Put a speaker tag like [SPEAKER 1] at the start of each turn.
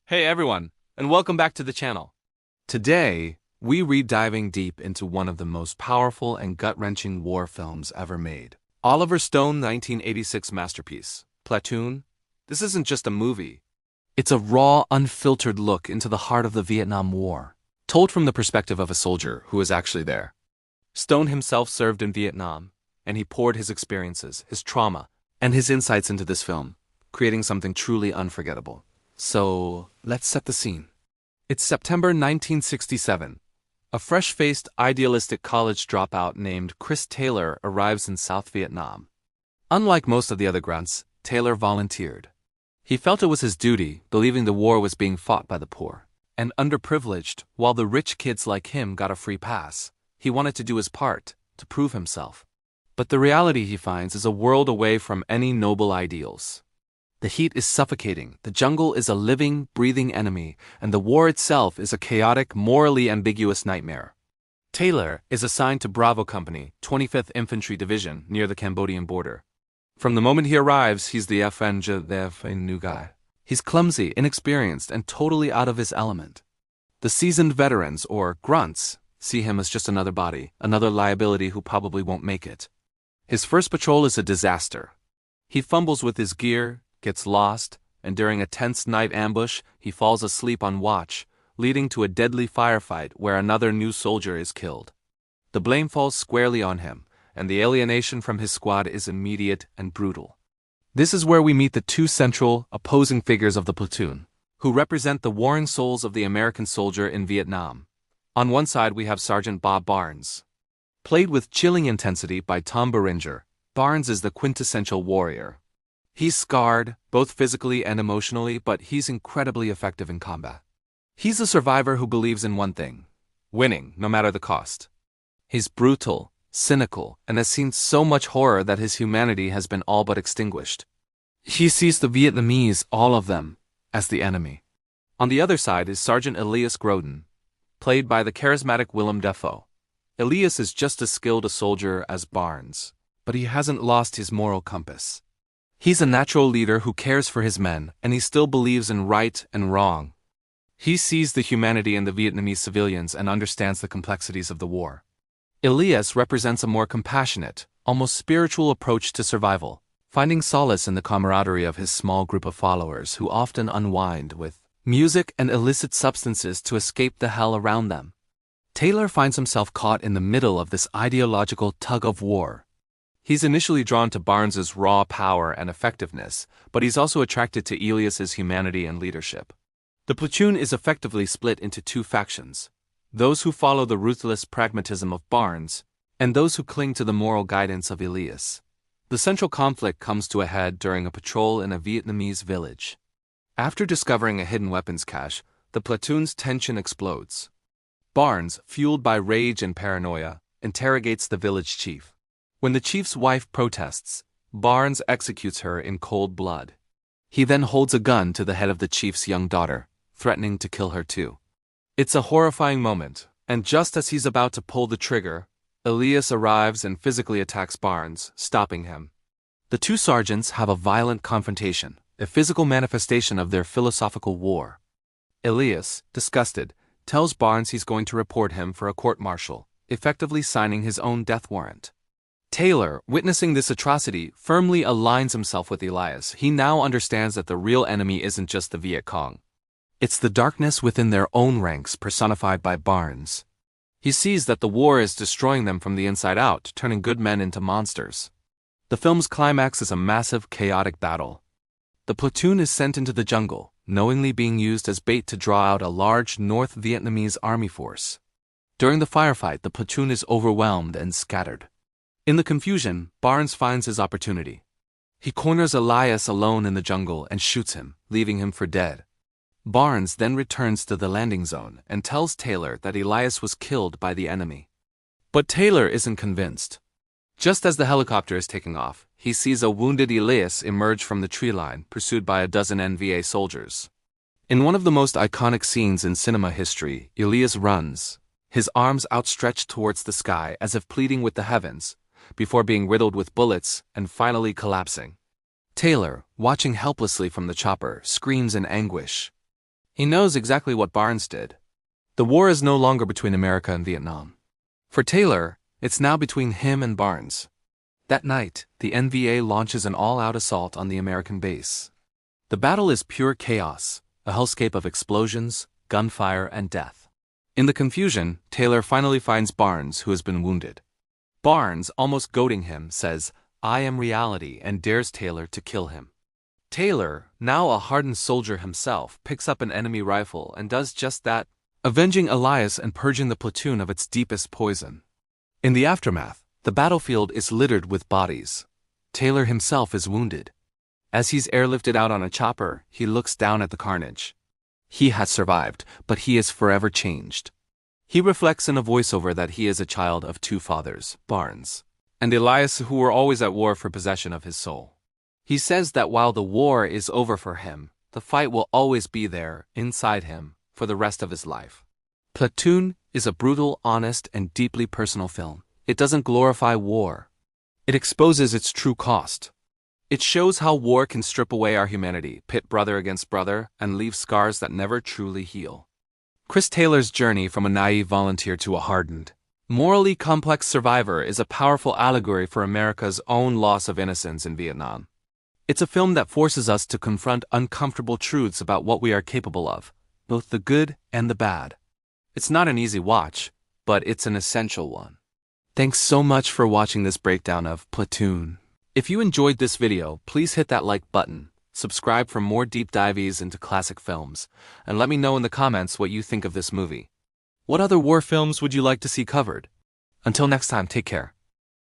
[SPEAKER 1] Hey everyone, and welcome back to the channel. Today, we diving deep into one of the most powerful and gut-wrenching war films ever made. Oliver Stone's 1986 masterpiece, Platoon. This isn't just a movie. It's a raw, unfiltered look into the heart of the Vietnam War, told from the perspective of a soldier who was actually there. Stone himself served in Vietnam, and he poured his experiences, his trauma, and his insights into this film, creating something truly unforgettable. So, let's set the scene. It's September 1967. A fresh-faced, idealistic college dropout named Chris Taylor arrives in South Vietnam. Unlike most of the other grunts, Taylor volunteered. He felt it was his duty, believing the war was being fought by the poor and underprivileged, while the rich kids like him got a free pass. He wanted to do his part, to prove himself. But the reality he finds is a world away from any noble ideals. The heat is suffocating, the jungle is a living, breathing enemy, and the war itself is a chaotic, morally ambiguous nightmare. Taylor is assigned to Bravo Company, 25th Infantry Division, near the Cambodian border. From the moment he arrives, he's the new guy. He's clumsy, inexperienced, and totally out of his element. The seasoned veterans, or grunts, see him as just another body, another liability who probably won't make it. His first patrol is a disaster. He fumbles with his gear, gets lost, and during a tense night ambush, he falls asleep on watch, leading to a deadly firefight where another new soldier is killed. The blame falls squarely on him, and the alienation from his squad is immediate and brutal. This is where we meet the two central, opposing figures of the platoon, who represent the warring souls of the American soldier in Vietnam. On one side we have Sergeant Bob Barnes. Played with chilling intensity by Tom Berenger, Barnes is the quintessential warrior. He's scarred, both physically and emotionally, but he's incredibly effective in combat. He's a survivor who believes in one thing: winning, no matter the cost. He's brutal, cynical, and has seen so much horror that his humanity has been all but extinguished. He sees the Vietnamese, all of them, as the enemy. On the other side is Sergeant Elias Grodin, played by the charismatic Willem Dafoe. Elias is just as skilled a soldier as Barnes, but he hasn't lost his moral compass. He's a natural leader who cares for his men, and he still believes in right and wrong. He sees the humanity in the Vietnamese civilians and understands the complexities of the war. Elias represents a more compassionate, almost spiritual approach to survival, finding solace in the camaraderie of his small group of followers who often unwind with music and illicit substances to escape the hell around them. Taylor finds himself caught in the middle of this ideological tug-of-war. He's initially drawn to Barnes's raw power and effectiveness, but he's also attracted to Elias's humanity and leadership. The platoon is effectively split into two factions: those who follow the ruthless pragmatism of Barnes, and those who cling to the moral guidance of Elias. The central conflict comes to a head during a patrol in a Vietnamese village. After discovering a hidden weapons cache, the platoon's tension explodes. Barnes, fueled by rage and paranoia, interrogates the village chief. When the chief's wife protests, Barnes executes her in cold blood. He then holds a gun to the head of the chief's young daughter, threatening to kill her too. It's a horrifying moment, and just as he's about to pull the trigger, Elias arrives and physically attacks Barnes, stopping him. The two sergeants have a violent confrontation, a physical manifestation of their philosophical war. Elias, disgusted, tells Barnes he's going to report him for a court-martial, effectively signing his own death warrant. Taylor, witnessing this atrocity, firmly aligns himself with Elias. He now understands that the real enemy isn't just the Viet Cong. It's the darkness within their own ranks personified by Barnes. He sees that the war is destroying them from the inside out, turning good men into monsters. The film's climax is a massive, chaotic battle. The platoon is sent into the jungle, knowingly being used as bait to draw out a large North Vietnamese army force. During the firefight, the platoon is overwhelmed and scattered. In the confusion, Barnes finds his opportunity. He corners Elias alone in the jungle and shoots him, leaving him for dead. Barnes then returns to the landing zone and tells Taylor that Elias was killed by the enemy. But Taylor isn't convinced. Just as the helicopter is taking off, he sees a wounded Elias emerge from the tree line, pursued by a dozen NVA soldiers. In one of the most iconic scenes in cinema history, Elias runs, his arms outstretched towards the sky as if pleading with the heavens, before being riddled with bullets and finally collapsing. Taylor, watching helplessly from the chopper, screams in anguish. He knows exactly what Barnes did. The war is no longer between America and Vietnam. For Taylor, it's now between him and Barnes. That night, the NVA launches an all-out assault on the American base. The battle is pure chaos, a hellscape of explosions, gunfire, and death. In the confusion, Taylor finally finds Barnes, who has been wounded. Barnes, almost goading him, says, "I am reality," and dares Taylor to kill him. Taylor, now a hardened soldier himself, picks up an enemy rifle and does just that, avenging Elias and purging the platoon of its deepest poison. In the aftermath, the battlefield is littered with bodies. Taylor himself is wounded. As he's airlifted out on a chopper, he looks down at the carnage. He has survived, but he is forever changed. He reflects in a voiceover that he is a child of two fathers, Barnes and Elias, who were always at war for possession of his soul. He says that while the war is over for him, the fight will always be there, inside him, for the rest of his life. Platoon is a brutal, honest, and deeply personal film. It doesn't glorify war. It exposes its true cost. It shows how war can strip away our humanity, pit brother against brother, and leave scars that never truly heal. Chris Taylor's journey from a naive volunteer to a hardened, morally complex survivor is a powerful allegory for America's own loss of innocence in Vietnam. It's a film that forces us to confront uncomfortable truths about what we are capable of, both the good and the bad. It's not an easy watch, but it's an essential one. Thanks so much for watching this breakdown of Platoon. If you enjoyed this video, please hit that like button, subscribe for more deep dives into classic films, and let me know in the comments what you think of this movie. What other war films would you like to see covered? Until next time, take care.